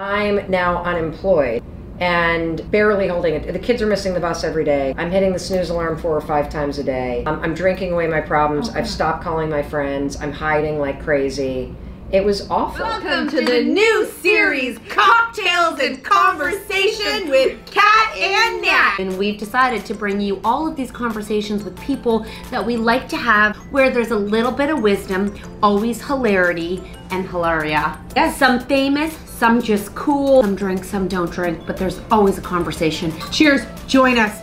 I'm now unemployed and barely holding it. The kids are missing the bus every day. I'm hitting the snooze alarm 4 or 5 times a day. I'm drinking away my problems. I've stopped calling my friends. I'm hiding like crazy. It was awful. Welcome to the new series, Cocktails and Conversation with Kat and Nat. And we've decided to bring you all of these conversations with people that we like to have where there's a little bit of wisdom, always hilarity and hilaria. Yes. Some famous, some just cool, some drink, some don't drink, but there's always a conversation. Cheers, join us.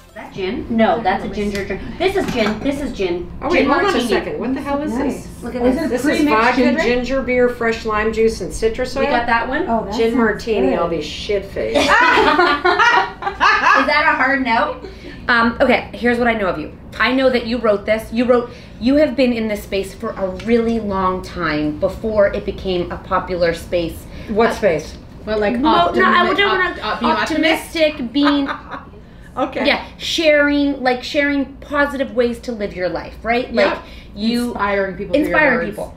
Is that gin? No, that's a ginger drink. This is gin. This is gin. Oh wait, Gin hold on a martini. second. What the hell is this? Look at this. This is vodka, ginger beer, fresh lime juice, and citrus oil. We got that one? Oh, Gin martini, I'll be shit-faced. Is that a hard no? Okay, here's what I know of you. I know that you wrote this. You have been in this space for a really long time before it became a popular space. What space? Well, like I don't want to optimistic, being Okay. yeah, sharing positive ways to live your life, right? Like you inspiring people. inspiring people.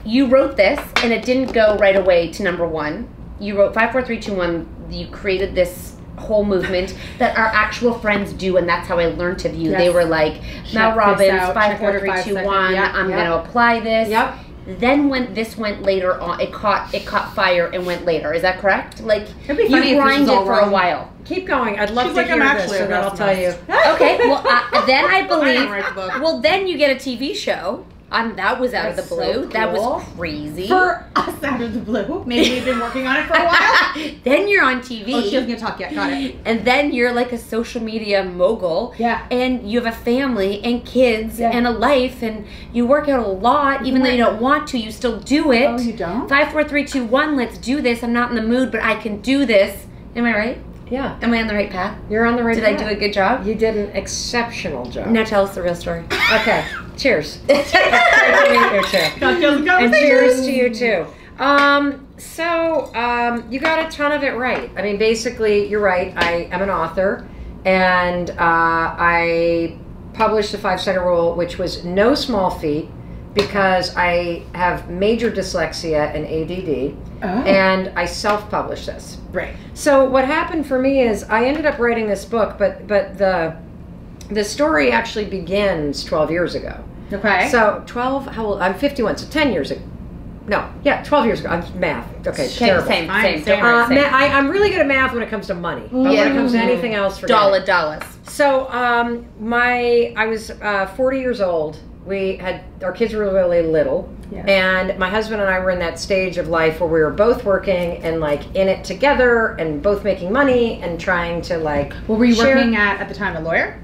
You wrote this, and it didn't go right away to #1. You wrote 5, 4, 3, 2, 1. You created this whole movement that our actual friends do, and that's how I learned of you. Yes. They were like, Mel Robbins, 5, 4, 3, 2, 1. I'm going to apply this. Yep. Then when this went later on, it caught fire and went later. Is that correct? Like It'd be funny you if this was grinded all for a wrll. while. Keep going. I'd love She's to like, hear I'm this, actually so a then I'll tell you. Okay, well then I believe. write the book. Well, then you get a TV show. That was out of the That's blue. so That cool. was crazy. For us out of the blue. Maybe we've been working on it for a while. Then you're on TV. Oh, she wasn't gonna talk yet. Got it. And then you're like a social media mogul. Yeah. And you have a family and kids Yeah. and a life, and you work out a lot, even though you don't want to. You still do it. Oh, you don't? 5, 4, 3, 2, 1. Let's do this. I'm not in the mood, but I can do this. Am I right? Yeah. Am I on the right path? You're on the right Did path. I do a good job? You did an exceptional job. Now tell us the real story. Okay. Cheers. It's great to meet you too. Cocktails and And Conversation. cheers to you too. You got a ton of it right. I mean, basically, you're right. I am an author, and I published the 5-Second Rule, which was no small feat because I have major dyslexia and ADD, and I self-published this. Right. So what happened for me is I ended up writing this book, but the story actually begins 12 years ago. Okay. So 12, how old? I'm 51, so 10 years ago. No, yeah, 12 years ago. I'm math. Okay, terrible. Same. Fine, Don't worry, same. I'm really good at math when it comes to money, but when it comes to anything else, forget it. Dollars. So I was 40 years old. Our kids were really little, and my husband and I were in that stage of life where we were both working and like in it together and both making money and trying to like. What were you share- working at the time? A lawyer?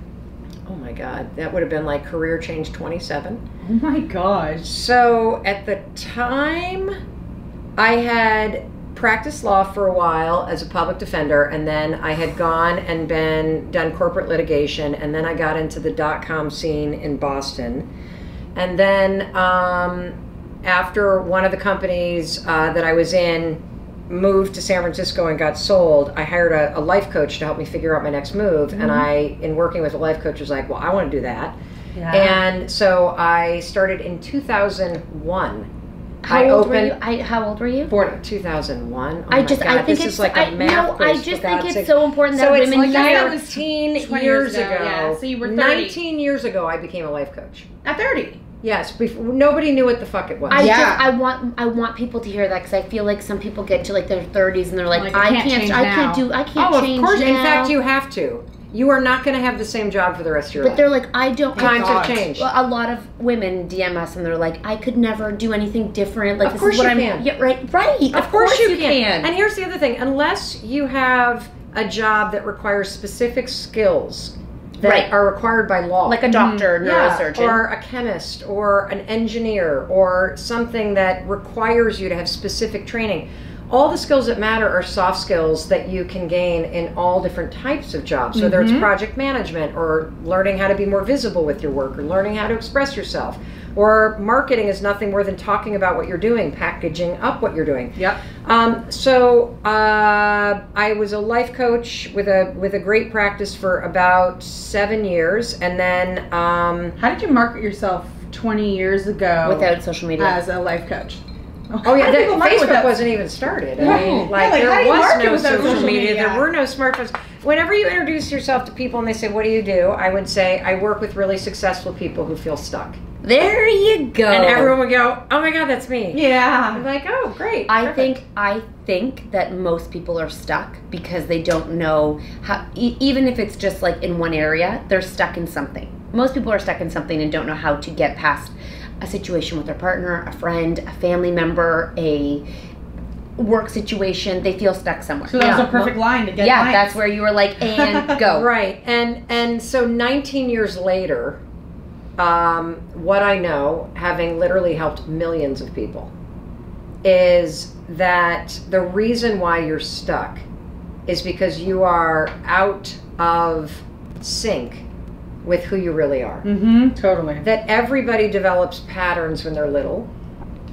Oh my God, that would have been like career change 27. Oh my gosh. So at the time, I had practiced law for a while as a public defender, and then I had gone and done corporate litigation, and then I got into the .com scene in Boston. And then after one of the companies that I was in moved to San Francisco and got sold, I hired a life coach to help me figure out my next move. And in working with a life coach, was like, well, I want to do that. Yeah. And so I started in 2001. How old were you? Born in 2001. Oh I think this it's is like a math quiz, I just for think God's it's sake. so important that So it's women like hear. 19 20 years ago, ago. yeah. So you were 30. 19 years ago, I became a life coach. At 30. Yes, nobody knew what the fuck it was. I want people to hear that because I feel like some people get to like their 30s and they're like, I can't change now. Of course. In fact, you have to. You are not going to have the same job for the rest of your life. But they're like, I don't. Times have changed. Well, a lot of women DM us and they're like, I could never do anything different. Like, Of course you can. Yeah, right. Of course you can. And here's the other thing: unless you have a job that requires specific skills that are required by law, like a doctor, neurosurgeon, or a chemist, or an engineer, or something that requires you to have specific training, all the skills that matter are soft skills that you can gain in all different types of jobs, whether it's project management or learning how to be more visible with your work or learning how to express yourself. Or marketing is nothing more than talking about what you're doing, packaging up what you're doing. Yep. So I was a life coach with a great practice for about 7 years, and then How did you market yourself 20 years ago Without social media. as a life coach? oh yeah, How do people market Facebook without- wasn't even started. I Right. mean, like, Yeah, like, how do there you was market no without social media. media? There were no smartphones. Whenever you introduce yourself to people and they say, "What do you do?" I would say, "I work with really successful people who feel stuck." There you go. And everyone would go, "Oh my God, that's me." Yeah. I'm like, "Oh, great." I perfect." think that most people are stuck because they don't know how. Even if it's just like in one area, they're stuck in something. Most people are stuck in something and don't know how to get past a situation with their partner, a friend, a family member, a work situation. They feel stuck somewhere. So that was Yeah. a perfect line to get Yeah, clients. that's where you were like, and go. Right. And so 19 years later, what I know, having literally helped millions of people, is that the reason why you're stuck is because you are out of sync with who you really are. Totally. That everybody develops patterns when they're little,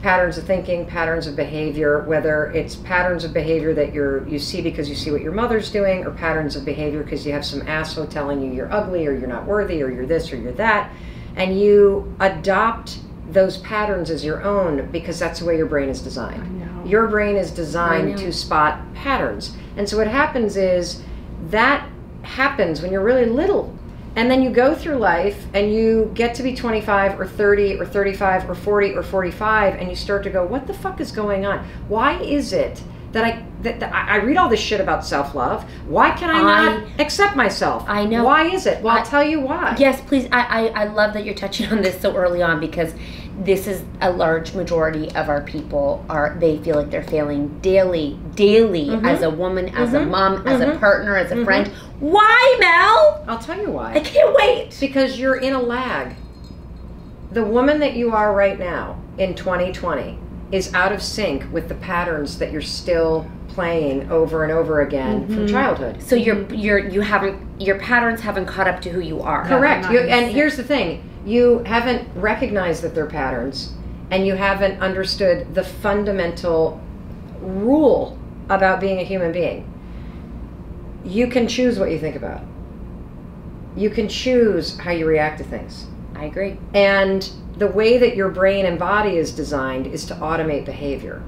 patterns of thinking, patterns of behavior, whether it's patterns of behavior that you see because you see what your mother's doing, or patterns of behavior because you have some asshole telling you you're ugly or you're not worthy or you're this or you're that, and you adopt those patterns as your own because that's the way your brain is designed. I know. Your brain is I designed know. to spot patterns. And so what happens is that happens when you're really little. And then you go through life and you get to be 25 or 30 or 35 or 40 or 45 and you start to go, what the fuck is going on? Why is it that I read all this shit about self-love? Why can I not accept myself? I know. Why is it? Well, I'll tell you why. Yes, please. I love that you're touching on this so early on, because this is a large majority of our people they feel like they're failing daily as a woman, as a mom, as a partner, as a friend. Why, Mel? I'll tell you why. I can't wait. Because you're in a lag. The woman that you are right now in 2020 is out of sync with the patterns that you're still playing over and over again from childhood. So your patterns haven't caught up to who you are. Correct. they're not And in sync. here's the thing. You haven't recognized that they're patterns, and you haven't understood the fundamental rule about being a human being. You can choose what you think about. You can choose how you react to things. I agree. And the way that your brain and body is designed is to automate behavior.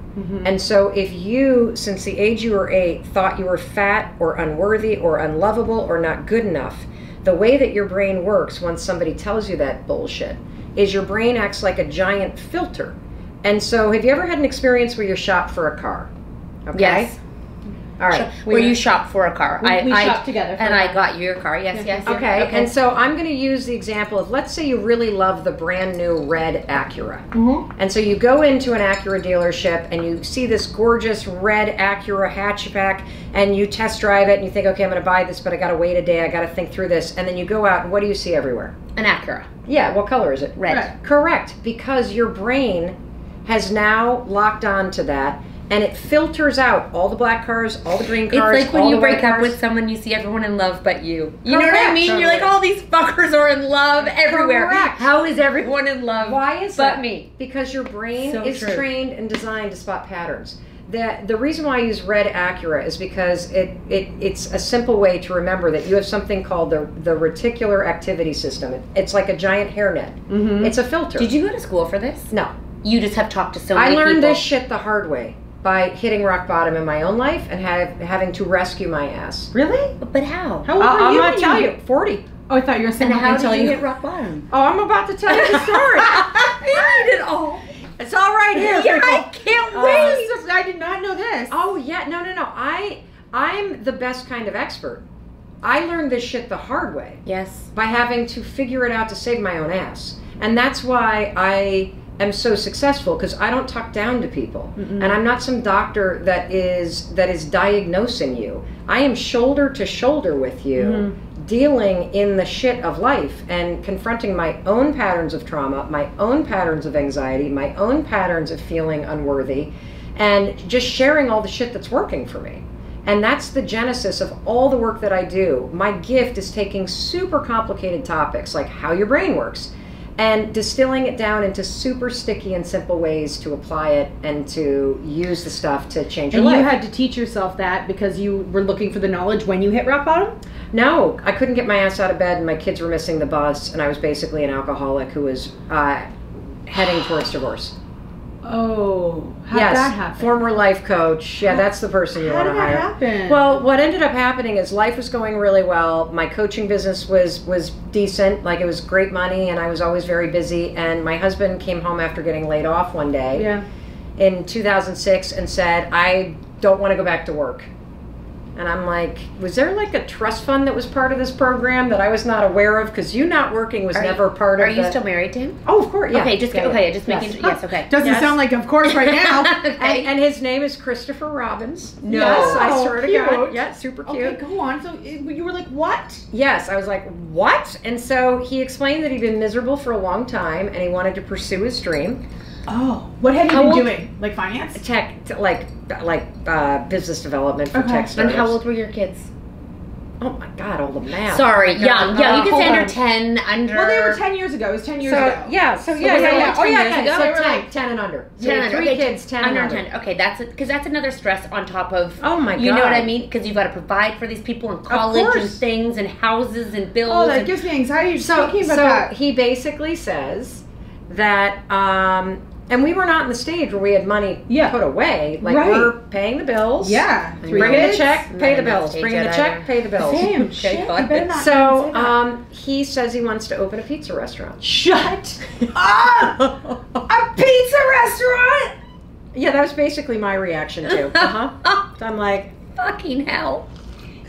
And so if you, since the age you were 8, thought you were fat or unworthy or unlovable or not good enough, the way that your brain works once somebody tells you that bullshit is your brain acts like a giant filter. And so have you ever had an experience where you shop for a car? Okay? Yes. All right. Where you shop for a car. We shopped together for And a I car. got you your car. Yes, yes. Okay, and so I'm going to use the example of, let's say you really love the brand new red Acura. And so you go into an Acura dealership and you see this gorgeous red Acura hatchback and you test drive it and you think, okay, I'm going to buy this, but I got to wait a day, I got to think through this. And then you go out and what do you see everywhere? An Acura. Yeah, what color is it? Red. Red. Correct, because your brain has now locked on to that. And it filters out all the black cars, all the green cars. It's like when all you the break white up cars. with someone, you see everyone in love but you. You know what I Correct. mean? You're like, all these fuckers are in love everywhere. Correct. How is everyone in love? Why is but that? me? Because your brain So is true. trained and designed to spot patterns. The reason why I use red Acura is because it's a simple way to remember that you have something called the reticular activity system. It's like a giant hairnet. It's a filter. Did you go to school for this? No. You just have talked to so many I people. learned this shit the hard way by hitting rock bottom in my own life and having to rescue my ass. Really? But how? How old were I'm you? going when to tell you, 40. Oh, I thought you were saying And I'm how gonna tell did you you. hit rock bottom? Oh, I'm about to tell you the story. You need it all. It's all right here. Yeah, people. I can't Oh, wait. I did not know this. Oh yeah, no. I'm the best kind of expert. I learned this shit the hard way Yes. by having to figure it out to save my own ass, and that's why I am so successful, because I don't talk down to people, and I'm not some doctor that is diagnosing you. I am shoulder to shoulder with you, dealing in the shit of life and confronting my own patterns of trauma, my own patterns of anxiety, my own patterns of feeling unworthy. and just sharing all the shit that's working for me. And that's the genesis of all the work that I do. My gift is taking super complicated topics like how your brain works and distilling it down into super sticky and simple ways to apply it and to use the stuff to change your life. And you had to teach yourself that because you were looking for the knowledge when you hit rock bottom? No, I couldn't get my ass out of bed, and my kids were missing the bus, and I was basically an alcoholic who was heading towards divorce. Oh, how did that happen? Former life coach. Yeah, that's the person you want to hire. How did that happen? Well, what ended up happening is life was going really well. My coaching business was decent. Like, it was great money, and I was always very busy. And my husband came home after getting laid off one day in 2006 and said, I don't want to go back to work. And I'm like, was there like a trust fund that was part of this program that I was not aware of? Because you not working was never part of it. Are you still married to him? Oh, of course, yeah. Okay, just making sure. Yes, okay. Doesn't sound like of course right now. Okay. And his name is Christopher Robbins. No. Yes, I swear to Cute. God. Yeah, super cute. Okay, go on. So you were like, what? Yes, I was like, what? And so he explained that he'd been miserable for a long time and he wanted to pursue his dream. Oh, what had you been doing? Like finance? Business development for tech startups. And how old were your kids? Oh my God, all the math. Sorry, young. Yeah, you can say hold under on. 10, under... Well, they were 10 years ago. It was 10 years ago. Yeah, Oh, yeah. 10 years ago? So They were 10 and under. So 10 and under. three Okay, kids, 10 and under. 10. Okay, that's it. Because that's another stress on top of... Oh my God. You know what I mean? Because you've got to provide for these people in college and things and houses and bills. Oh, that gives me anxiety just thinking about that. He basically says that... and we were not in the stage where we had money put away. Like, we're paying the bills. Yeah. Bring in the check, pay the bills. Bring in the check, pay the bills. Damn, shit. You better not So, he says he wants to open a pizza restaurant. Shut up! A pizza restaurant? Yeah, that was basically my reaction, too. So I'm like, fucking hell.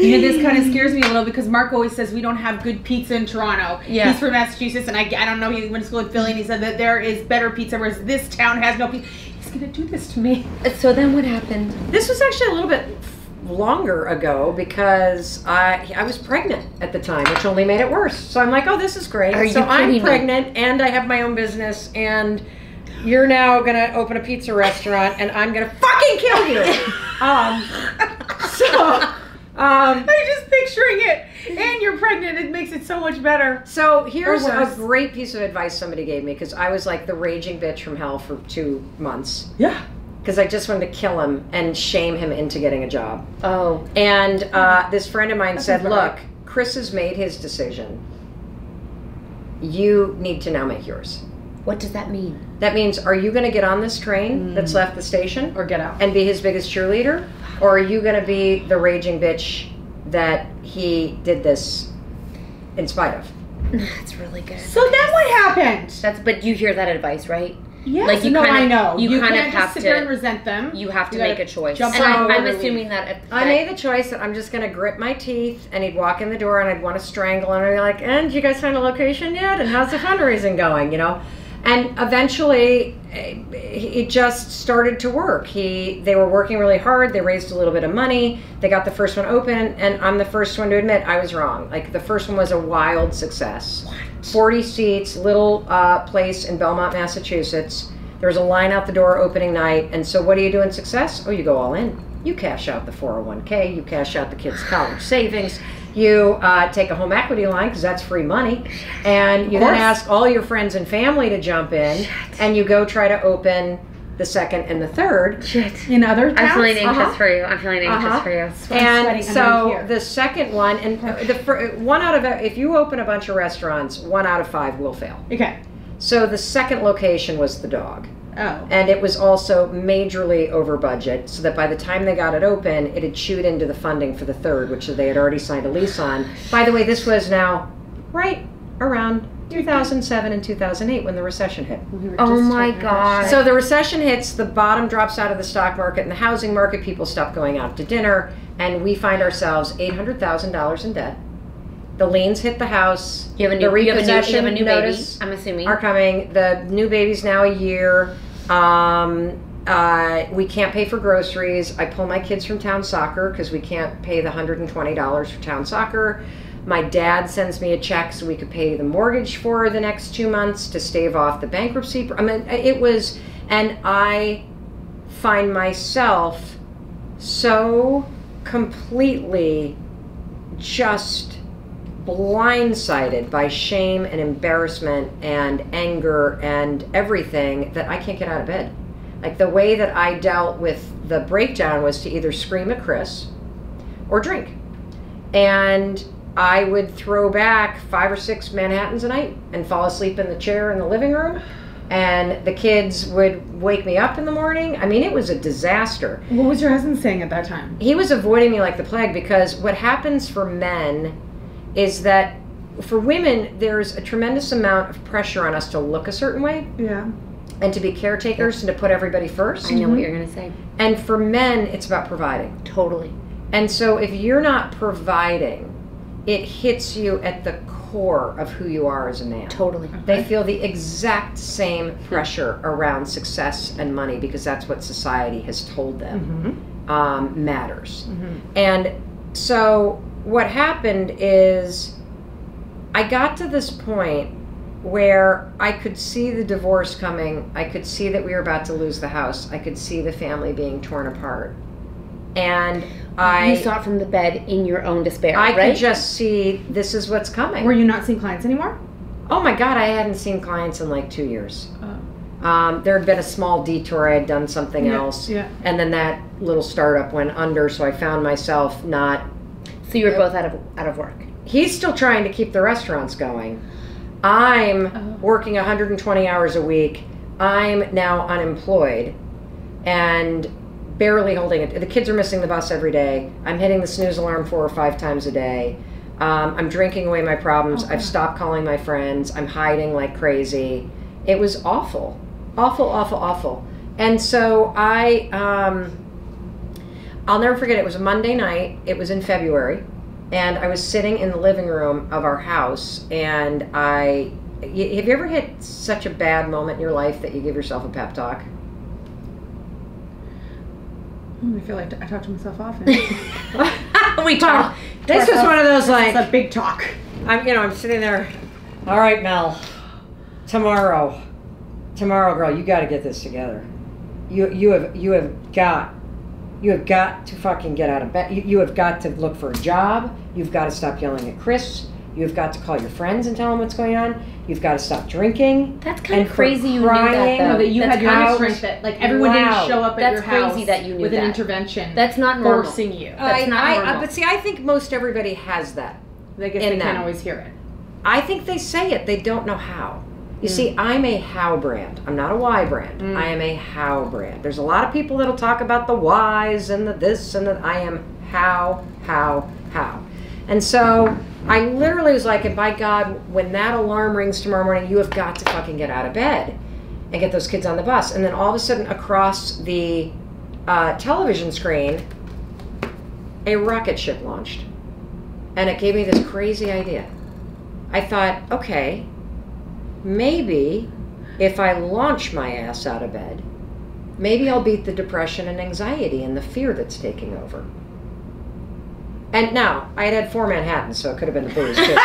You know, this kind of scares me a little because Mark always says we don't have good pizza in Toronto. Yeah. He's from Massachusetts, and I don't know, he went to school in Philly, and he said that there is better pizza, whereas this town has no pizza. He's going to do this to me. So then what happened? this was actually a little bit longer ago because I was pregnant at the time, which only made it worse. So I'm like, oh, this is great. Are so you I'm kidding me? pregnant, and I have my own business, and you're now going to open a pizza restaurant, and I'm going to fucking kill you. I'm just picturing it. And you're pregnant. It makes it so much better. So here's Or a worse. great piece of advice somebody gave me because I was like the raging bitch from hell for 2 months. Yeah. Because I just wanted to kill him and shame him into getting a job. Oh. And this friend of mine said, sounds look, right. Chris has made his decision. You need to now make yours. What does that mean? That means, are you going to get on this train that's left the station Or get out. and be his biggest cheerleader? Or are you going to be the raging bitch that he did this in spite of? That's really good. So then what happened? But you hear that advice, right? Yes, Like, you no, kinda- I know. you kind of can't have just sit there to- and resent them. You have to You make gotta a choice. jump And on I'm board. assuming that... I made the choice that I'm just going to grit my teeth, and he'd walk in the door and I'd want to strangle him and be like, and you guys find a location yet? And how's the fundraising going, you know? And eventually it just started to work. They were working really hard. They raised a little bit of money. They got the first one open, and I'm the first one to admit I was wrong. Like, the first one was a wild success. What? 40 seats, little place in Belmont, Massachusetts. There was a line out the door opening night. And so what do you do in success? Oh, you go all in. You cash out the 401k. You cash out the kids' college savings. You take a home equity line because that's free money. And you then ask all your friends and family to jump in. And you go try to open the second and the third. In other towns? I'm feeling anxious for you. I'm feeling anxious for you. And so the second one, and one out of, if you open a bunch of restaurants, 1 out of 5 will fail. Okay. So the second location was the dog. Oh. And it was also majorly over budget, so that by the time they got it open, it had chewed into the funding for the third, which they had already signed a lease on. By the way, this was now right around 2007 and 2008 when the recession hit. Oh my God. So the recession hits, the bottom drops out of the stock market and the housing market, people stop going out to dinner, and we find ourselves $800,000 in debt. The liens hit the house. You have a new, the you have repossession a new baby, notice I'm assuming. are coming. The new baby's now a year. We can't pay for groceries. I pull my kids from town soccer because we can't pay the $120 for town soccer. My dad sends me a check so we could pay the mortgage for the next 2 months to stave off the bankruptcy. I mean, it was, and I find myself so completely just blindsided by shame and embarrassment and anger and everything that I can't get out of bed. Like, the way that I dealt with the breakdown was to either scream at Chris or drink. And I would throw back 5 or 6 Manhattans a night and fall asleep in the chair in the living room. And the kids would wake me up in the morning. I mean, it was a disaster. What was your husband saying at that time? He was avoiding me like the plague, because what happens for men is that for women, there's a tremendous amount of pressure on us to look a certain way. Yeah. And to be caretakers and to put everybody first. I know what you're going to say. And for men, it's about providing. Totally. And so if you're not providing, it hits you at the core of who you are as a man. Totally. They feel the exact same pressure around success and money, because that's what society has told them matters. And so what happened is I got to this point where I could see the divorce coming. I could see that we were about to lose the house. I could see the family being torn apart. And You saw it from the bed in your own despair, I right? could just see this is what's coming. Were you not seeing clients anymore? Oh my God, I hadn't seen clients in like 2 years. There had been a small detour. I had done something else. Yeah. And then that little startup went under, so I found myself not... So you were both out of work. He's still trying to keep the restaurants going. I'm working 120 hours a week. I'm now unemployed and barely holding it. The kids are missing the bus every day. I'm hitting the snooze alarm 4 or 5 times a day. I'm drinking away my problems. I've stopped calling my friends. I'm hiding like crazy. It was awful. Awful, awful, awful. And so I'll never forget, it was a Monday night. It was in February. And I was sitting in the living room of our house, and have you ever hit such a bad moment in your life that you give yourself a pep talk? I feel like I talk to myself often. We talk. This was one of those, like, It's a big talk. I'm sitting there. All right, Mel. Tomorrow, girl, you got to get this together. You have got to fucking get out of bed. You have got to look for a job. You've got to stop yelling at Chris. You've got to call your friends and tell them what's going on. You've got to stop drinking. That's kind of crazy you knew that, though. No, that you That's had your kind of strength that, like, everyone didn't show up at your house crazy that you knew with an that. intervention. That's not normal. Forcing you. That's not normal. But see, I think most everybody has that. I guess they can't always hear it. I think they say it. They don't know how. You see, I'm a how brand. I'm not a why brand. I am a how brand. There's a lot of people that'll talk about the whys and the this and the... I am how. And so I literally was like, and by God, when that alarm rings tomorrow morning, you have got to fucking get out of bed and get those kids on the bus. And then all of a sudden, across the television screen, a rocket ship launched. And it gave me this crazy idea. I thought, okay, maybe if I launch my ass out of bed, maybe I'll beat the depression and anxiety and the fear that's taking over. And now, I had 4 Manhattans, so it could have been the booze too.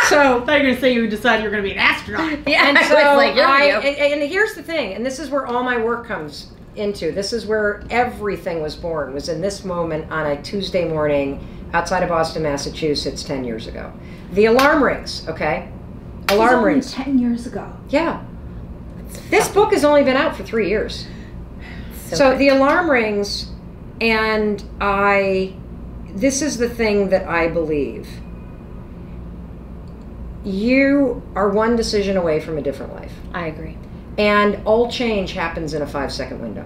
So I thought you were going to say you decided you were going to be an astronaut. Yeah, and I so was like, and here's the thing, and this is where all my work comes into. This is where everything was born, was in this moment on a Tuesday morning outside of Boston, Massachusetts, 10 years ago. The alarm rings, okay? Alarm rings. 10 years ago. Yeah. This book has only been out for 3 years. So the alarm rings, and this is the thing that I believe. You are one decision away from a different life. I agree. And all change happens in a 5-second window.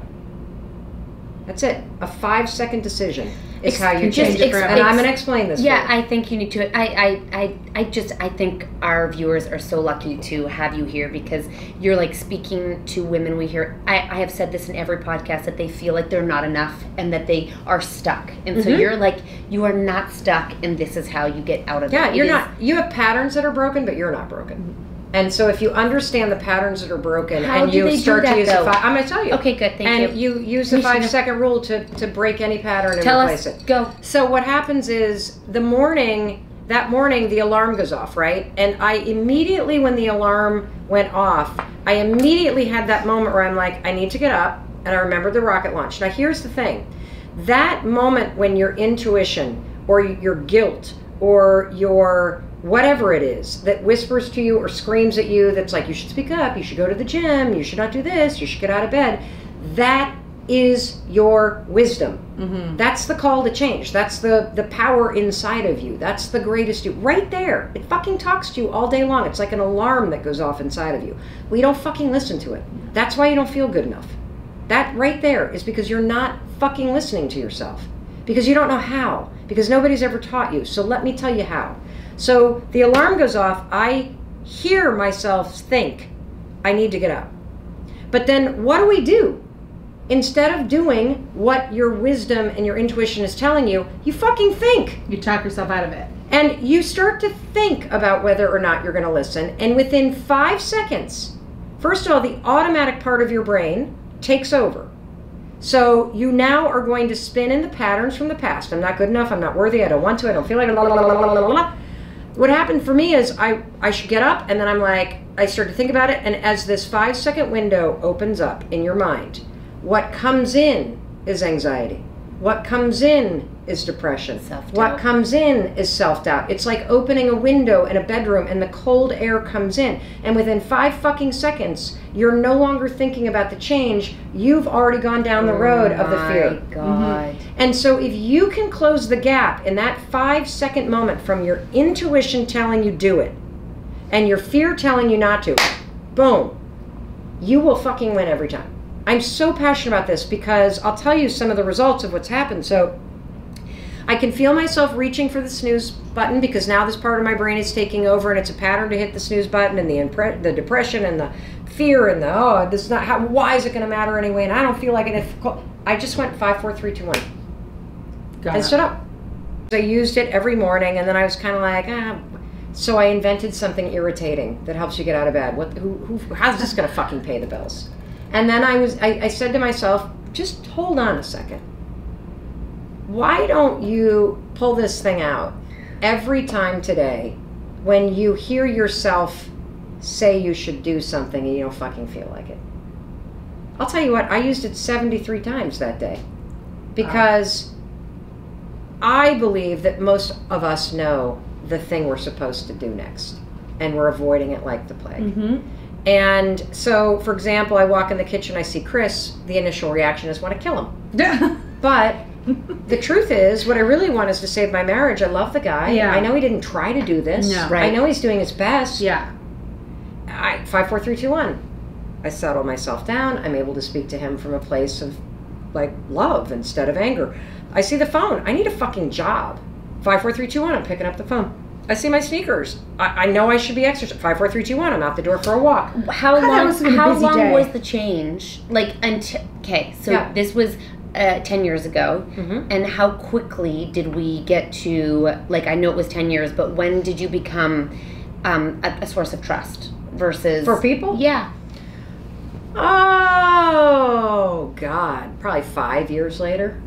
That's it. A 5-second decision is how you change it. And I'm going to explain this. Yeah, I think you need to. I think our viewers are so lucky to have you here, because you're like speaking to women we hear. I have said this in every podcast, that they feel like they're not enough and that they are stuck. And so you're like, you are not stuck, and this is how you get out of it. Yeah, you're not. You have patterns that are broken, but you're not broken. And so if you understand the patterns that are broken, How and do you they start do that, to use though? I'm going to tell you. Okay, good, thank you. And you use the 5-second rule to break any pattern and Tell replace us, it. go. So what happens is that morning the alarm goes off, right? And I immediately, when the alarm went off, I immediately had that moment where I'm like, I need to get up. and I remembered the rocket launch. Now here's the thing. That moment when your intuition or your guilt or your whatever it is that whispers to you or screams at you that's like, you should speak up, you should go to the gym, you should not do this, you should get out of bed, that is your wisdom. That's the call to change. That's the power inside of you. That's the greatest you. Right there. It fucking talks to you all day long. It's like an alarm that goes off inside of you. We don't fucking listen to it. That's why you don't feel good enough. That right there is because you're not fucking listening to yourself. Because you don't know how. Because nobody's ever taught you. So let me tell you how. So the alarm goes off. I hear myself think, I need to get up. But then what do? Instead of doing what your wisdom and your intuition is telling you, you fucking think. You talk yourself out of it. And you start to think about whether or not you're going to listen. And within 5 seconds, first of all, the automatic part of your brain takes over. So you now are going to spin in the patterns from the past. I'm not good enough. I'm not worthy. I don't want to. I don't feel like it. What happened for me is I should get up, and then I'm like, I start to think about it. And as this 5-second window opens up in your mind, what comes in is anxiety. What comes in is depression. Self-doubt. What comes in is self-doubt. It's like opening a window in a bedroom and the cold air comes in. And within 5 fucking seconds, you're no longer thinking about the change. You've already gone down the road of the fear. Oh my God. And so if you can close the gap in that 5-second moment from your intuition telling you do it and your fear telling you not to, boom, you will fucking win every time. I'm so passionate about this because I'll tell you some of the results of what's happened. So I can feel myself reaching for the snooze button because now this part of my brain is taking over, and it's a pattern to hit the snooze button, and the depression and the fear and the, oh, this is not how, why is it going to matter anyway? And I don't feel like it. I just went 5, 4, 3, 2, 1 and stood up. I used it every morning, and then I was kind of like, so I invented something irritating that helps you get out of bed. How's this going to fucking pay the bills? And then I said to myself, just hold on a second. Why don't you pull this thing out every time today when you hear yourself say you should do something and you don't fucking feel like it? I'll tell you what, I used it 73 times that day because I believe that most of us know the thing we're supposed to do next, and we're avoiding it like the plague. And so, for example, I walk in the kitchen, I see Chris, the initial reaction is want to kill him. But the truth is, what I really want is to save my marriage. I love the guy. Yeah. I know he didn't try to do this. No. Right. I know he's doing his best. Yeah. 5, 4, 3, 2, 1. I settle myself down. I'm able to speak to him from a place of, like, love instead of anger. I see the phone. I need a fucking job. 5, 4, 3, 2, 1. I'm picking up the phone. I see my sneakers. I know I should be exercising. 5, 4, 3, 2, 1. I'm out the door for a walk. How long was day. the change? Like, okay, so Yeah. this was 10 years ago. And how quickly did we get to, like, I know it was 10 years, but when did you become a source of trust versus... For people? Yeah. Oh, God. Probably 5 years later.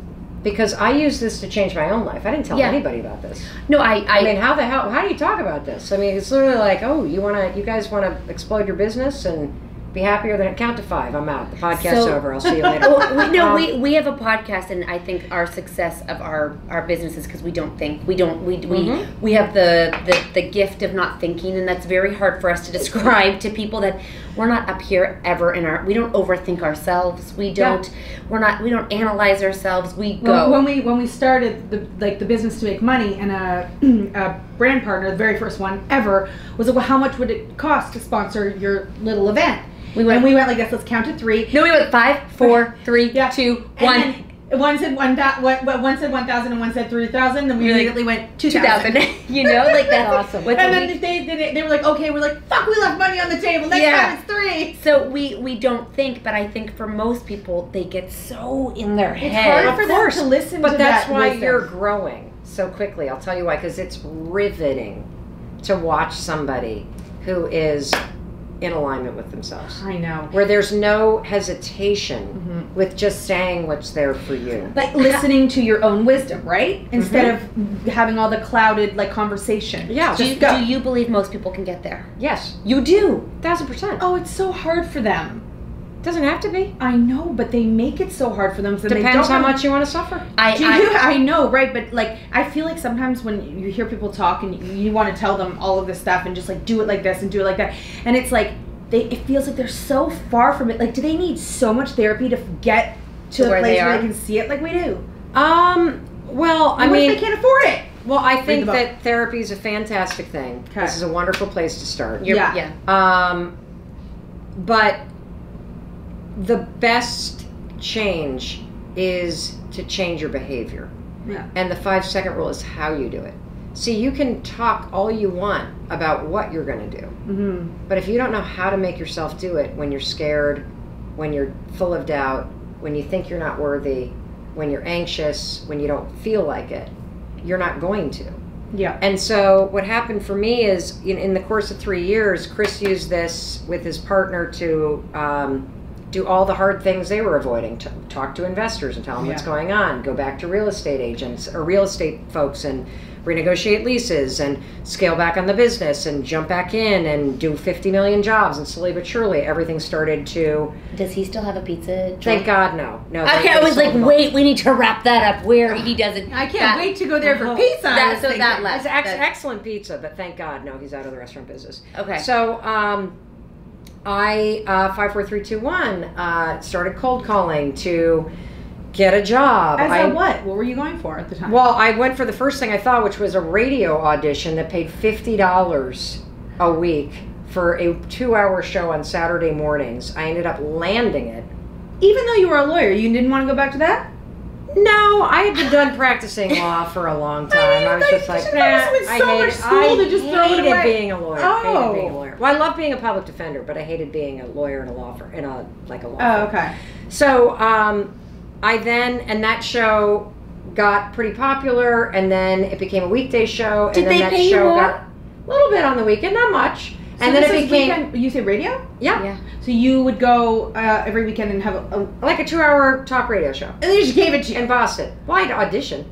Because I used this to change my own life. I didn't tell anybody about this. No, I mean, how the hell? How do you talk about this? I mean, it's literally like, oh, you guys want to explode your business and be happier than count to 5. I'm out. The podcast's over. I'll see you later. Well, we have a podcast, and I think our success of our business is because we don't think. We have the gift of not thinking, and that's very hard for us to describe to people that we're not up here ever we don't overthink ourselves. We don't we don't analyze ourselves. We go. When we started the business to make money, and a brand partner, the very first one ever, was like, well, how much would it cost to sponsor your little event? We went like this. Let's count to 3. No, we went 5, 4, 3, 2, 1. One said 1,000 and one said 3,000. Then we immediately went 2,000. You know, like that's awesome. And then they were like, okay, we're like, fuck, we left money on the table. Next time it's 3. So we don't think, but I think for most people, they get so in their It's head. hard for them to listen to that. But that's why wisdom. you're growing so quickly. I'll tell you why. Because it's riveting to watch somebody who is in alignment with themselves. I know. Where there's no hesitation with just saying what's there for you. Like listening to your own wisdom, right? Instead of having all the clouded like conversation. Yeah. Do you believe most people can get there? Yes. You do. 1,000%. Oh, it's so hard for them. Doesn't have to be. I know, but they make it so hard for them. So Depends how much you want to suffer. I know, right? But like, I feel like sometimes when you hear people talk and you want to tell them all of this stuff and just like do it like this and do it like that, and it's like it feels like they're so far from it. Like, do they need so much therapy to get to a place where they can see it like we do? Well, I mean, if they can't afford it. Well, I think that therapy is a fantastic thing. Okay. This is a wonderful place to start. Yeah. But the best change is to change your behavior. Yeah. And the 5-second rule is how you do it. See, you can talk all you want about what you're going to do. Mm-hmm. But if you don't know how to make yourself do it when you're scared, when you're full of doubt, when you think you're not worthy, when you're anxious, when you don't feel like it, you're not going to. Yeah. And so what happened for me is in the course of 3 years, Chris used this with his partner to do all the hard things they were avoiding, to talk to investors and tell them what's going on, go back to real estate agents or real estate folks and renegotiate leases and scale back on the business and jump back in and do 50 million jobs, and slowly but surely everything started to... Does he still have a pizza joint? Thank God, no. Okay, I was like, wait, we need to wrap that up where he doesn't... I can't wait to go there for pizza. That left. It's excellent pizza, but thank God, no, he's out of the restaurant business. Okay. So, I 5, 4, 3, 2, 1 started cold calling to get a job. What were you going for at the time? Well, I went for the first thing I thought, which was a radio audition that paid $50 a week for a 2-hour show on Saturday mornings. I ended up landing it. Even though you were a lawyer, you didn't want to go back to that? No, I had been done practicing law for a long time. I was just like, I hated being a lawyer. Oh. Hated being a lawyer. Well, I love being a public defender, but I hated being a lawyer in a law firm, law firm. Oh, okay. So, and that show got pretty popular, and then it became a weekday show. Did they pay you more? Got a little bit on the weekend, not much. So and then it became... You say radio? Yeah. So you would go every weekend and have like a 2-hour talk radio show. And they just gave it to you. In Boston. Well, I had to audition.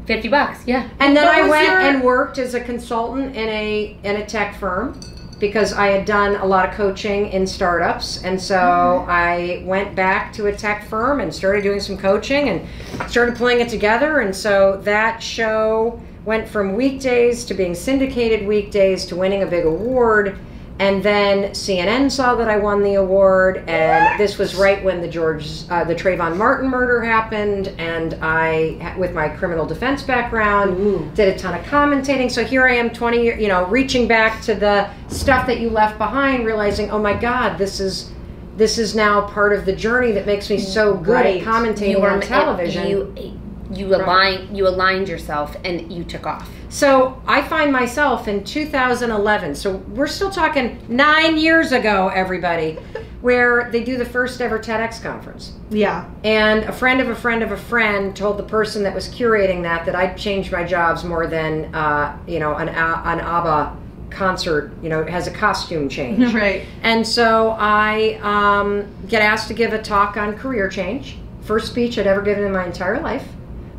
$50, yeah. And then I went and worked as a consultant in a tech firm because I had done a lot of coaching in startups. And so I went back to a tech firm and started doing some coaching and started pulling it together. And so that show went from weekdays to being syndicated weekdays to winning a big award. And then CNN saw that I won the award, and this was right when the Trayvon Martin murder happened, and I, with my criminal defense background, did a ton of commentating. So here I am 20 years, reaching back to the stuff that you left behind, realizing, oh my God, this is now part of the journey that makes me so good at commentating on television. You aligned yourself and you took off. So I find myself in 2011, so we're still talking 9 years ago, everybody, where they do the first ever TEDx conference. Yeah. And a friend of a friend of a friend told the person that was curating that I'd changed my jobs more than, an ABBA concert, has a costume change. Right. And so I get asked to give a talk on career change. First speech I'd ever given in my entire life.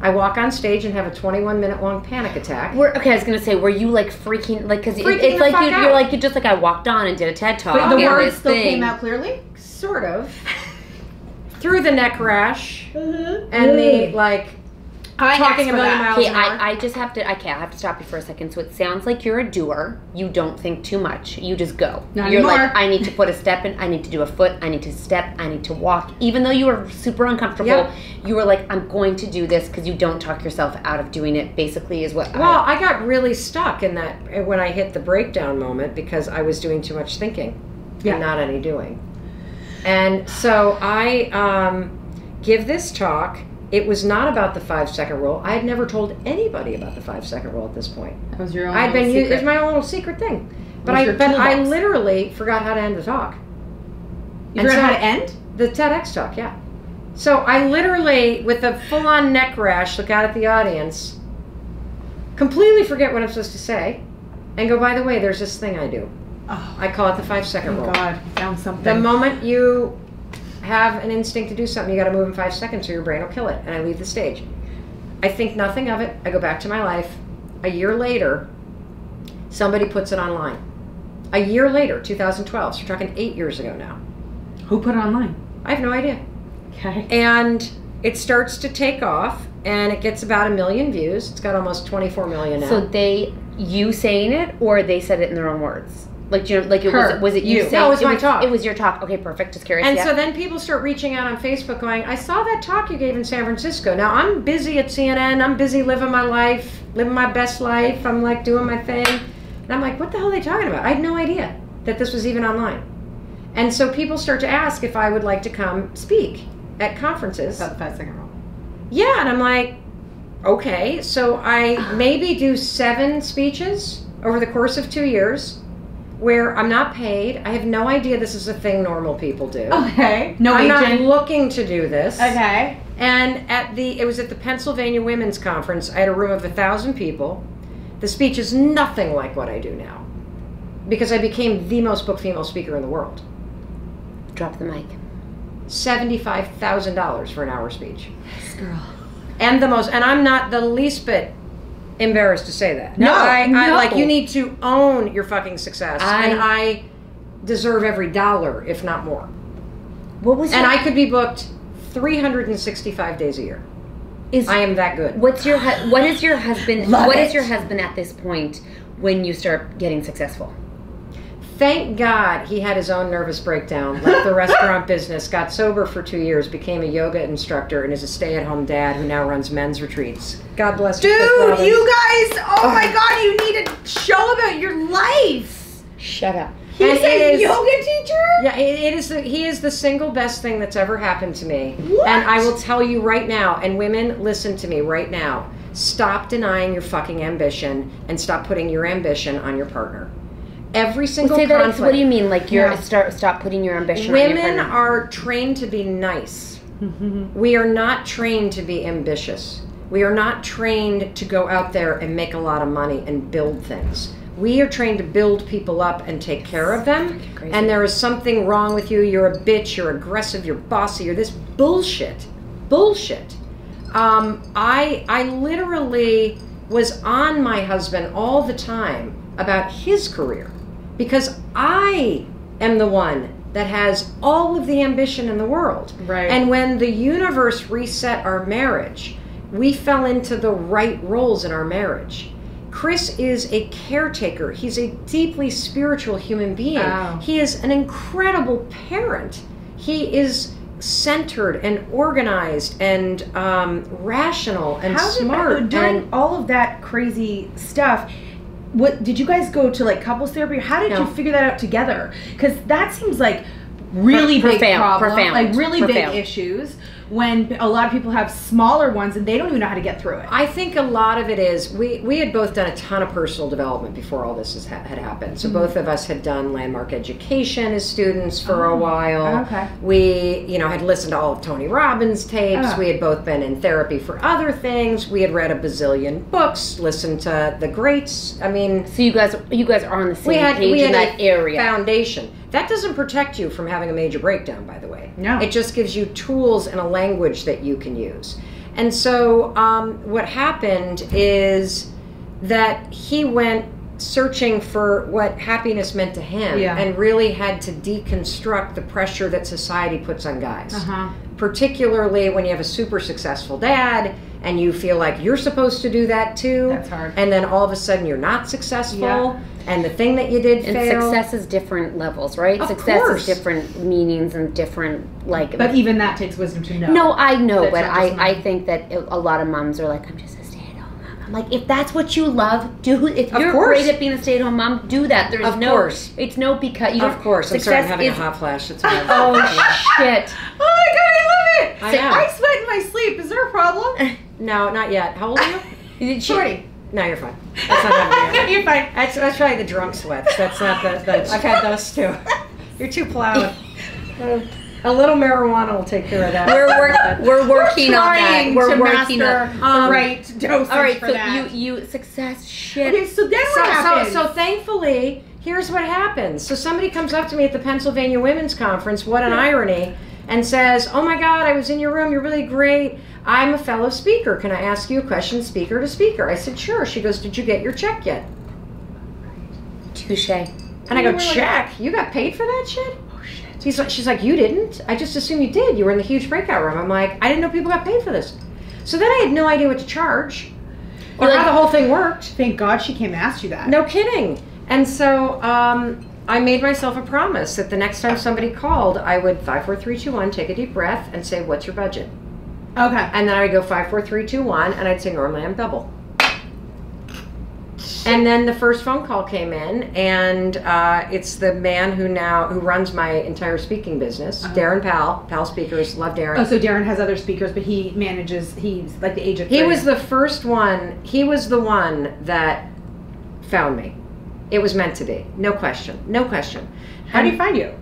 I walk on stage and have a 21-minute long panic attack. Okay, I was gonna say, were you like freaking, like, because it's like you're like, you just like, I walked on and did a TED talk. But the words still came out clearly? Sort of. Through the neck rash and the talking a million miles an hour. I just have to, I have to stop you for a second. So it sounds like you're a doer. You don't think too much. You just go. Not you're anymore. Like, I need to put a step in. I need to do a foot. I need to step. I need to walk. Even though you were super uncomfortable, you were like, I'm going to do this because you don't talk yourself out of doing it, basically is what I got really stuck in that when I hit the breakdown moment because I was doing too much thinking and not any doing. And so I give this talk. It was not about the 5-second rule. I had never told anybody about the 5-second rule at this point. That was your own secret. It was my own little secret thing. But I literally forgot how to end the talk. You forgot how to end? The TEDx talk, yeah. So I literally, with a full-on neck rash, look out at the audience, completely forget what I'm supposed to say, and go, by the way, there's this thing I do. Oh, I call it the 5-second rule. Oh, God. You found something. The moment you have an instinct to do something, you got to move in 5 seconds or your brain will kill it. And I leave the stage. I think nothing of it. I go back to my life. A year later, somebody puts it online. A year later, 2012. So we're talking 8 years ago now. Who put it online? I have no idea. Okay. And it starts to take off, and it gets about 1 million views. It's got almost 24 million now. So you saying it, or they said it in their own words? Like, you know, like was it you saying? No, it was my talk. It was your talk. Okay, perfect. Just curious. And so then people start reaching out on Facebook going, I saw that talk you gave in San Francisco. Now, I'm busy at CNN. I'm busy living my life, living my best life. I'm like doing my thing. And I'm like, what the hell are they talking about? I had no idea that this was even online. And so people start to ask if I would like to come speak at conferences. About the 5-second rule. Yeah, and I'm like, okay. So I maybe do 7 speeches over the course of 2 years where I'm not paid. I have no idea this is a thing normal people do. Okay. No I'm agent. not looking to do this. Okay. And it was at the Pennsylvania Women's Conference. I had a room of 1,000 people. The speech is nothing like what I do now because I became the most booked female speaker in the world. Drop the mic. $75,000 for an hour speech. Yes, girl. And I'm not the least bit embarrassed to say that. No, I no. like, you need to own your fucking success. And I deserve every dollar, if not more. What was and I could be booked 365 days a year. I am that good. What is your husband at this point when you start getting successful? Thank God he had his own nervous breakdown, left the restaurant business, got sober for 2 years, became a yoga instructor, and is a stay-at-home dad who now runs men's retreats. God bless you. Dude, you guys, oh my God, you need a show about your life. Shut up. He's a yoga teacher? Yeah, he is the single best thing that's ever happened to me. What? And I will tell you right now, and women, listen to me right now, stop denying your fucking ambition and stop putting your ambition on your partner. Every single conflict. What do you mean? Like stop putting your ambition on your partner? Women are trained to be nice. We are not trained to be ambitious. We are not trained to go out there and make a lot of money and build things. We are trained to build people up and take care of them. And there is something wrong with you. You're a bitch. You're aggressive. You're bossy. You're this bullshit. Bullshit. I literally was on my husband all the time about his career because I am the one that has all of the ambition in the world. Right. And when the universe reset our marriage, we fell into the right roles in our marriage. Chris is a caretaker. He's a deeply spiritual human being. Wow. He is an incredible parent. He is centered and organized and rational and smart. During all of that crazy stuff, what did you guys go to, like couples therapy? How did you figure that out together? Because that seems like really big problem, like really big issues. When a lot of people have smaller ones and they don't even know how to get through it. I think a lot of it is we had both done a ton of personal development before all this had happened. So both of us had done landmark education as students for a while. Okay. We, had listened to all of Tony Robbins tapes. We had both been in therapy for other things. We had read a bazillion books, listened to the greats. I mean, so you guys are on the same page in that area. Foundation. That doesn't protect you from having a major breakdown, by the way. No. It just gives you tools and a language that you can use. And so what happened is that he went searching for what happiness meant to him and really had to deconstruct the pressure that society puts on guys. Particularly when you have a super successful dad and you feel like you're supposed to do that too. That's hard. And then all of a sudden you're not successful. And the thing that you did fail. And success is different levels, right? Success is different meanings and different, like... But even that takes wisdom to know. No, I know, but I think that a lot of moms are like, I'm just a stay-at-home mom. I'm like, if that's what you love, do it. If you're great at being a stay-at-home mom, do that. There's it's no because... You of course. I'm sorry, I'm having a hot flash. It's oh, shit. Oh my God, I love it. I sweat in my sleep. Is there a problem? No, not yet. How old are you? 40. No, you're fine. That's not happening. You're fine. That's probably the drunk sweats. That's not the I've had those too. You're too plowed. A little marijuana will take care of that. We're working on that. We're working on the right dosage all right, for so that. you success shit. Okay, so then what happens? So thankfully, here's what happens. So somebody comes up to me at the Pennsylvania Women's Conference, what an irony, and says, oh my God, I was in your room, you're really great. I'm a fellow speaker. Can I ask you a question, speaker to speaker? I said, sure. She goes, did you get your check yet? Touche. And I go, check? You got paid for that shit? Oh, shit. She's like, you didn't? I just assumed you did. You were in the huge breakout room. I'm like, I didn't know people got paid for this. So then I had no idea what to charge or how the whole thing worked. Thank God she came and asked you that. No kidding. And so I made myself a promise that the next time somebody called, I would 5, 4, 3, 2, 1, take a deep breath and say, what's your budget? Okay. And then I would go 5, 4, 3, 2, 1, and I'd say, normally I'm double. And then the first phone call came in, and it's the man who runs my entire speaking business, Darren Pal Speakers. Love Darren. Oh, so Darren has other speakers, but he's like the agent. He was the first one. He was the one that found me. It was meant to be. No question. No question. How did he find you?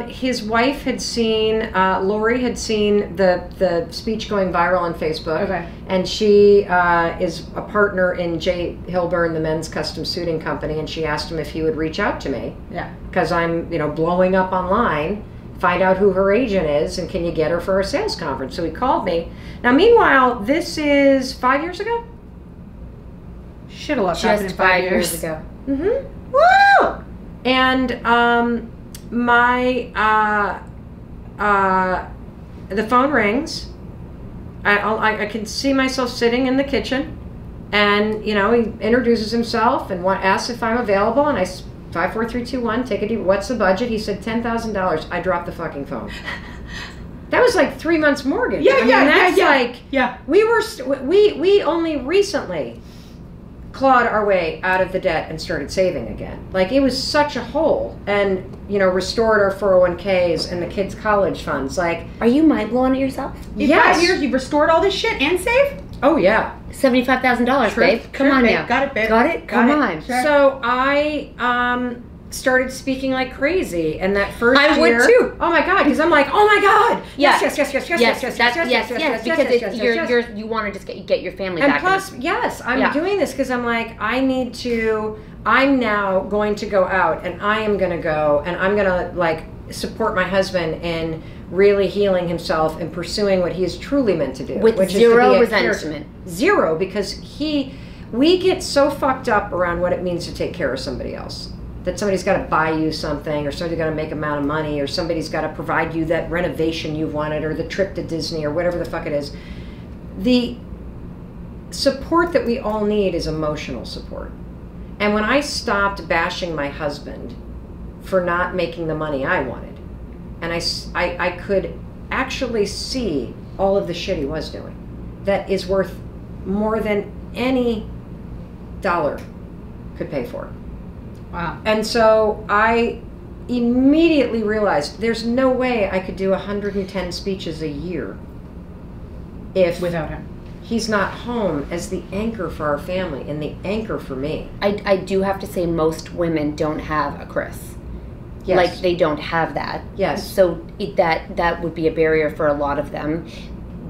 His wife had seen, Lori had seen the speech going viral on Facebook. Okay. And she is a partner in Jay Hilburn, the men's custom suiting company, and she asked him if he would reach out to me. Yeah. Because I'm, blowing up online, find out who her agent is, and can you get her for a sales conference? So he called me. Now, meanwhile, this is 5 years ago? Shit, a lot happened in 5 years ago. Mm-hmm. Woo! And, the phone rings. I can see myself sitting in the kitchen, and he introduces himself and asks if I'm available, and I 5, 4, 3, 2, 1, take a deep. What's the budget? He said $10,000. I dropped the fucking phone. That was like 3 months mortgage. Yeah. We only recently clawed our way out of the debt and started saving again. Like, it was such a hole, and restored our 401ks and the kids' college funds. Like, are you mind blown at yourself? In 5 years, you've restored all this shit and saved? Oh yeah, $75,000, babe. Come on now. Got it, babe. Got it. Come on. Sure. So I started speaking like crazy, and that first year, I would too. Oh my god, because I'm like, oh my god, yes, because you want to just get your family back. And plus, yes, I'm doing this because I'm like, I'm now going to go out, and I am going to go, and I'm going to like support my husband in really healing himself and pursuing what he is truly meant to do, with zero resentment. Zero, because we get so fucked up around what it means to take care of somebody else. That somebody's got to buy you something, or somebody's got to make amount of money, or somebody's got to provide you that renovation you've wanted, or the trip to Disney, or whatever the fuck it is. The support that we all need is emotional support. And when I stopped bashing my husband for not making the money I wanted, and I could actually see all of the shit he was doing that is worth more than any dollar could pay for. Wow. And so I immediately realized there's no way I could do 110 speeches a year without him. He's not home as the anchor for our family and the anchor for me. I do have to say, most women don't have a Chris. Yes. Like, they don't have that. Yes. So that would be a barrier for a lot of them,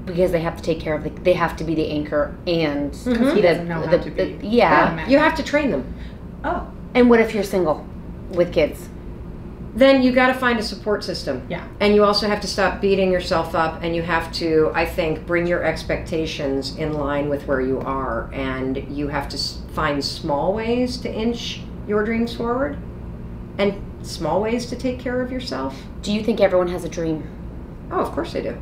because they have to take care of they have to be the anchor, and because he doesn't know how to be. Yeah. You have to train them. Oh. And what if you're single with kids? Then you got to find a support system. Yeah. And you also have to stop beating yourself up, and you have to, I think, bring your expectations in line with where you are, and you have to find small ways to inch your dreams forward, and small ways to take care of yourself. Do you think everyone has a dream? Oh, of course they do.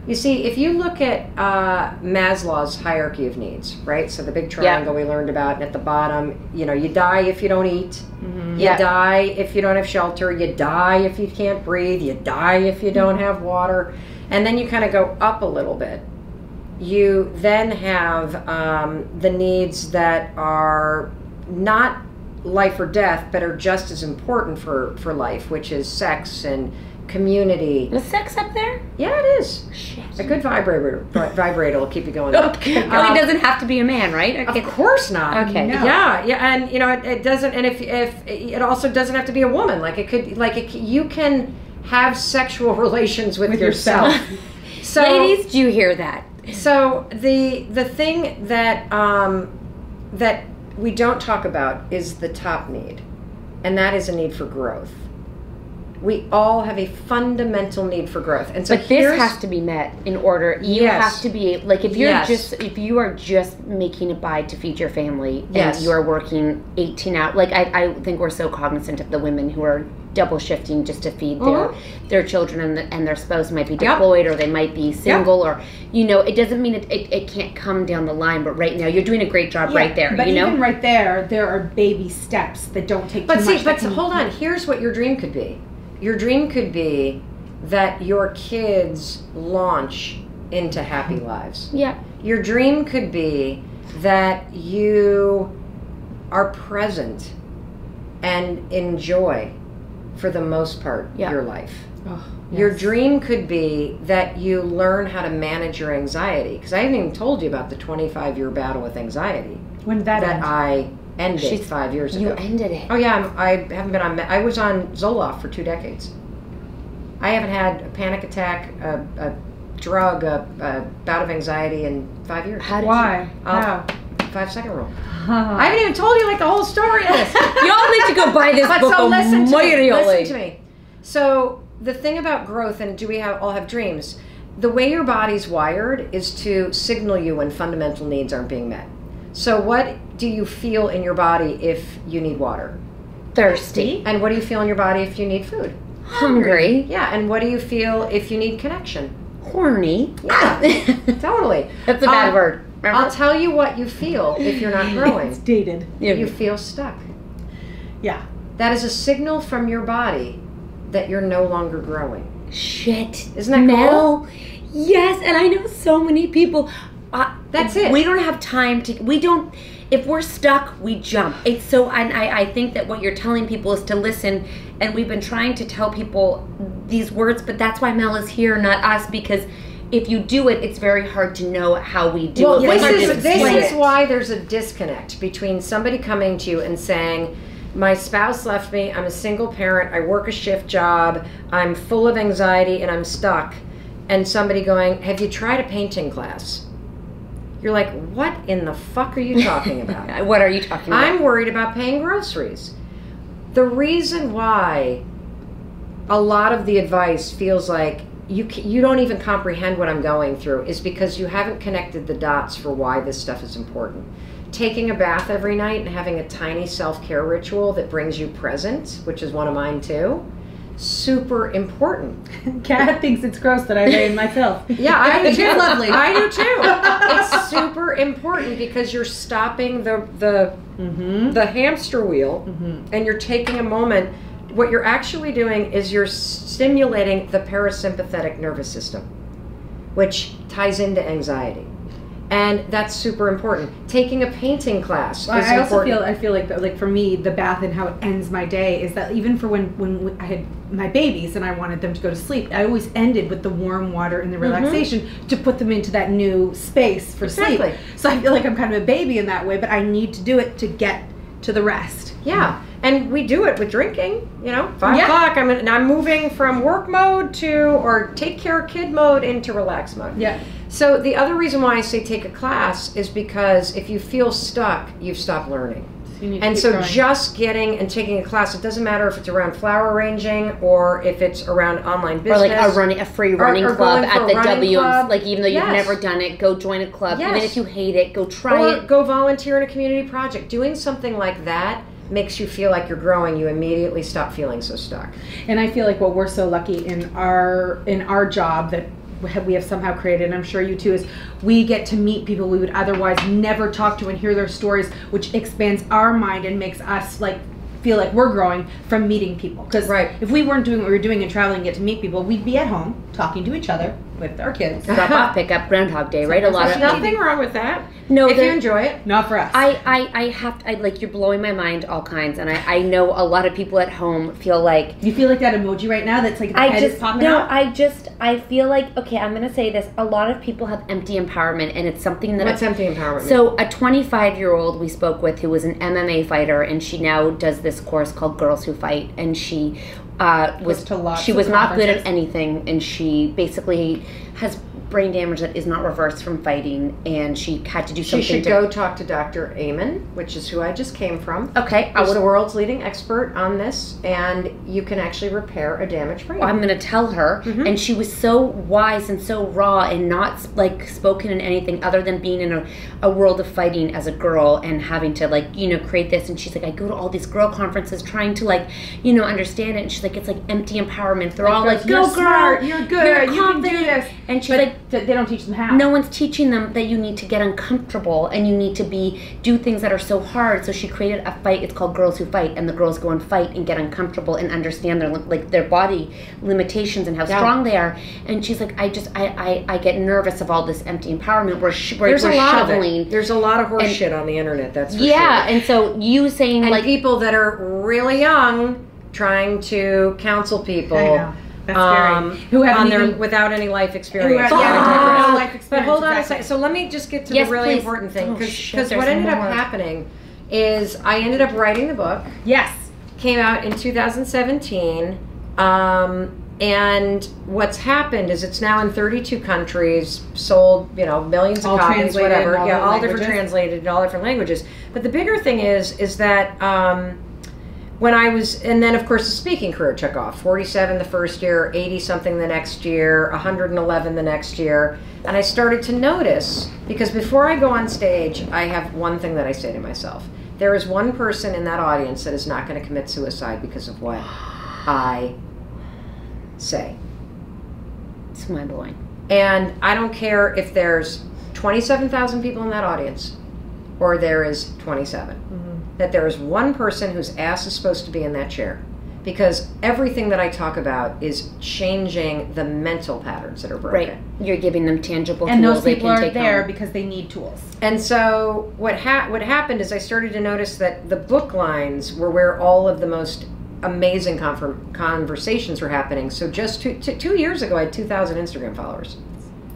You see, if you look at Maslow's hierarchy of needs, right? So the big triangle we learned about, and at the bottom, you die if you don't eat. Mm-hmm. You die if you don't have shelter. You die if you can't breathe. You die if you don't have water. And then you kind of go up a little bit. You then have the needs that are not life or death, but are just as important for life, which is sex and community. Is sex up there? Yeah, it is. Shit. A good vibrator will keep you going. Okay. It doesn't have to be a man, right? Okay. Of course not. Okay. No. Yeah, and it doesn't. And if it also doesn't have to be a woman. Like, it could. you can have sexual relations with yourself. So, ladies, do you hear that? So the thing that that we don't talk about is the top need, and that is a need for growth. We all have a fundamental need for growth, and so but this has to be met in order. You have to be like, if you are just making it by to feed your family, and you are working 18 hours. Like, I think we're so cognizant of the women who are double shifting just to feed their children, and their spouse might be deployed, or they might be single, or it doesn't mean it can't come down the line. But right now, you're doing a great job right there. But even right there are baby steps that don't take too much. But hold on. Here's what your dream could be. Your dream could be that your kids launch into happy lives. Yeah. Your dream could be that you are present and enjoy, for the most part, your life. Oh, yes. Your dream could be that you learn how to manage your anxiety. Because I haven't even told you about the 25-year battle with anxiety. When did that end? I ended 5 years ago. You ended it. Oh yeah, I haven't been on. I was on Zoloft for 2 decades. I haven't had a panic attack, a drug, a bout of anxiety in 5 years. Why? How? 5-second rule. I haven't even told you like the whole story of this. You all need to go buy this book. So listen immediately. to me. So the thing about growth, and do we all have dreams? The way your body's wired is to signal you when fundamental needs aren't being met. So what do you feel in your body if you need water? Thirsty. And what do you feel in your body if you need food? Hungry. Yeah, and what do you feel if you need connection? Horny. Yeah, totally. That's a bad word. Remember? I'll tell you what you feel if you're not growing. It's dated. You feel stuck. Yeah. That is a signal from your body that you're no longer growing. Shit. Isn't that Mel, cool? Yes, and I know so many people. That's it. We don't have time to. We don't. If we're stuck, we jump. It's so. And I think that what you're telling people is to listen. And we've been trying to tell people these words, but that's why Mel is here, not us, because if you do it, it's very hard to know how we do it. This is why there's a disconnect between somebody coming to you and saying, my spouse left me, I'm a single parent, I work a shift job, I'm full of anxiety and I'm stuck, and somebody going, have you tried a painting class? You're like, what in the fuck are you talking about? What are you talking about? I'm worried about paying groceries. The reason why a lot of the advice feels like you don't even comprehend what I'm going through is because you haven't connected the dots for why this stuff is important. Taking a bath every night and having a tiny self-care ritual that brings you present, which is one of mine too, super important. Kat thinks it's gross that I bathe myself. Yeah, I do too. It's lovely. I do too. It's super important because you're stopping the hamster wheel, and you're taking a moment. What you're actually doing is you're stimulating the parasympathetic nervous system, which ties into anxiety. And that's super important. Taking a painting class is I also important. feel like for me, the bath and how it ends my day is that even for when I had my babies and I wanted them to go to sleep, I always ended with the warm water and the relaxation to put them into that new space for sleep. So I feel like I'm kind of a baby in that way, but I need to do it to get to the rest. Yeah. And we do it with drinking, 5 o'clock, I'm moving from work mode or take care of kid mode into relax mode. Yeah. So the other reason why I say take a class is because if you feel stuck, you've stopped learning. And so just getting and taking a class, it doesn't matter if it's around flower arranging or if it's around online business. Or like a free running club at the W. Like even though you've never done it, go join a club. Even if you hate it, go try it. Go volunteer in a community project. Doing something like that makes you feel like you're growing. You immediately stop feeling so stuck. And I feel like what we're so lucky in our job that we have somehow created, and I'm sure you too, is we get to meet people we would otherwise never talk to and hear their stories, which expands our mind and makes us feel like we're growing from meeting people. Because if we weren't doing what we were doing and traveling and get to meet people, we'd be at home talking to each other with our kids. Drop off, pick up, Groundhog Day, right? There's nothing wrong with that. No, if you enjoy it. Not for us. You're blowing my mind all kinds, and I know a lot of people at home feel like... You feel like that emoji right now that's like the head is popping out? I feel like, okay, I'm going to say this. A lot of people have empty empowerment, and it's something that... What's empty empowerment? So a 25-year-old we spoke with who was an MMA fighter, and she now does this course called Girls Who Fight, and she was not good at anything, and she basically has brain damage that is not reversed from fighting, and she had to do something. She should go talk to Dr. Amen, which is who I just came from. Okay. Who's the world's leading expert on this, and you can actually repair a damaged brain. I'm going to tell her, and she was so wise and so raw and not like spoken in anything other than being in a world of fighting as a girl and having to like, you know, create this. And she's like, I go to all these girl conferences trying to like, you know, understand it. And she's like, it's like empty empowerment. They're all like, go girl, smart, you're good, you can do this. And she's like, they don't teach them how. No one's teaching them that you need to get uncomfortable and you need to do things that are so hard. So she created a fight. It's called Girls Who Fight, and the girls go and fight and get uncomfortable and understand their body limitations and how strong they are. And she's like, I get nervous of all this empty empowerment. We're shoveling. There's a lot of horse shit on the internet. That's for sure. And so you saying and like people that are really young trying to counsel people. I know. That's scary. Who have without any life experience. No life experience. But hold on a second. So let me just get to the really important thing, because what ended up happening is I ended up writing the book. Yes. Came out in 2017. And what's happened is it's now in 32 countries, sold, you know, millions of copies, whatever. All different translated in all different languages. But the bigger thing is that when I was, and then of course the speaking career took off. 47 the first year, 80 something the next year, 111 the next year. And I started to notice, because before I go on stage, I have one thing that I say to myself. There is one person in that audience that is not going to commit suicide because of what I say. It's mind-blowing. And I don't care if there's 27,000 people in that audience or there is 27. That there is one person whose ass is supposed to be in that chair. Because everything that I talk about is changing the mental patterns that are broken. Right. You're giving them tangible and tools. And those people are there because they need tools. And so what happened is I started to notice that the book lines were where all of the most amazing conversations were happening. So just 2 years ago, I had 2,000 Instagram followers.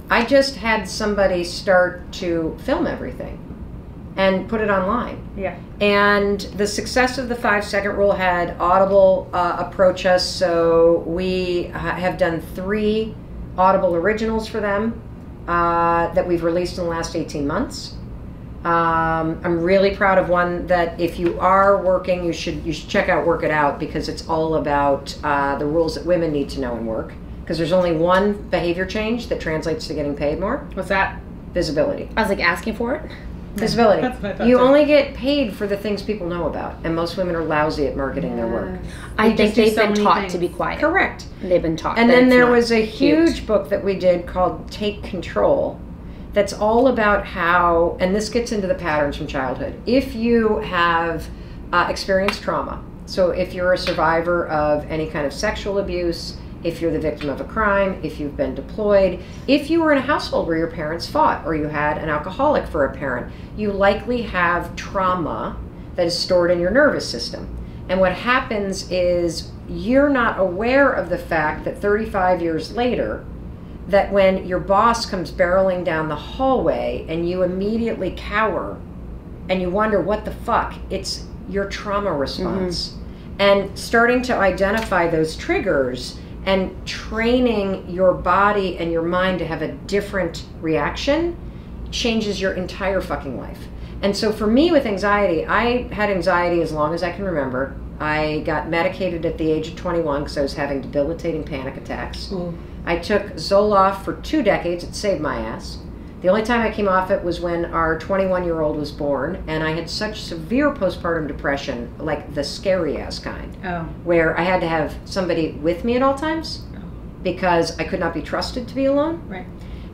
I just had somebody start to film everything and put it online. Yeah. And the success of the 5-second rule had Audible approach us, so we have done 3 Audible originals for them that we've released in the last 18 months. I'm really proud of one that if you are working, you should check out Work It Out, because it's all about the rules that women need to know in work. Because there's only one behavior change that translates to getting paid more. What's that? Visibility. I was like asking for it. Visibility. That's what I thought You too. only get paid for the things people know about, and most women are lousy at marketing their work. I think they've been taught things. to be quiet. Correct. They've been taught. And then there was a cute. huge book that we did called Take Control, that's all about how, and this gets into the patterns from childhood. If you have experienced trauma, so if you're a survivor of any kind of sexual abuse, if you're the victim of a crime, if you've been deployed, if you were in a household where your parents fought, or you had an alcoholic for a parent, you likely have trauma that is stored in your nervous system. And what happens is you're not aware of the fact that 35 years later, that when your boss comes barreling down the hallway and you immediately cower and you wonder what the fuck, it's your trauma response. And starting to identify those triggers and training your body and your mind to have a different reaction changes your entire fucking life. And so for me with anxiety, I had anxiety as long as I can remember. I got medicated at the age of 21 because I was having debilitating panic attacks. I took Zoloft for 2 decades. It saved my ass. The only time I came off it was when our 21-year-old was born, and I had such severe postpartum depression, like the scary-ass kind, where I had to have somebody with me at all times because I could not be trusted to be alone. Right.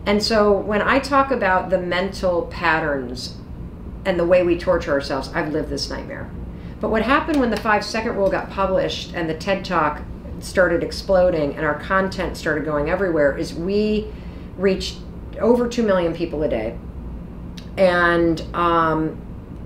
And so when I talk about the mental patterns and the way we torture ourselves, I've lived this nightmare. But what happened when the 5-second rule got published and the TED Talk started exploding and our content started going everywhere is we reached over 2 million people a day. And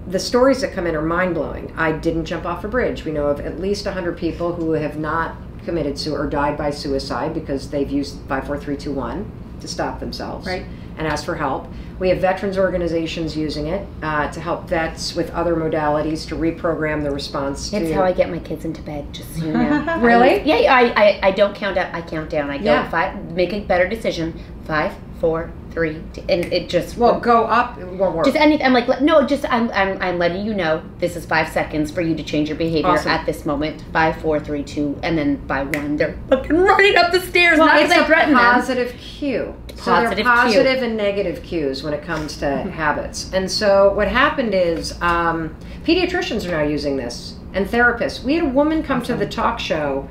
the stories that come in are mind-blowing. I didn't jump off a bridge. We know of at least 100 people who have not committed suicide or died by suicide because they've used 5, 4, 3, 2, 1 to stop themselves and ask for help. We have veterans organizations using it to help vets with other modalities to reprogram the response to... It's how I get my kids into bed, just so you know. Really? I don't count up, I count down. I go 5, make a better decision. 5, 4, 3, 2, and it just go up. It won't work. Just anything. I'm like, no, just I'm letting you know this is 5 seconds for you to change your behavior at this moment. 5, 4, 3, 2, and then by 1 they're fucking running up the stairs. Well, not it's I threaten a positive cue. So there are positive cue. and negative cues when it comes to habits. And so what happened is pediatricians are now using this and therapists. We had a woman come to the talk show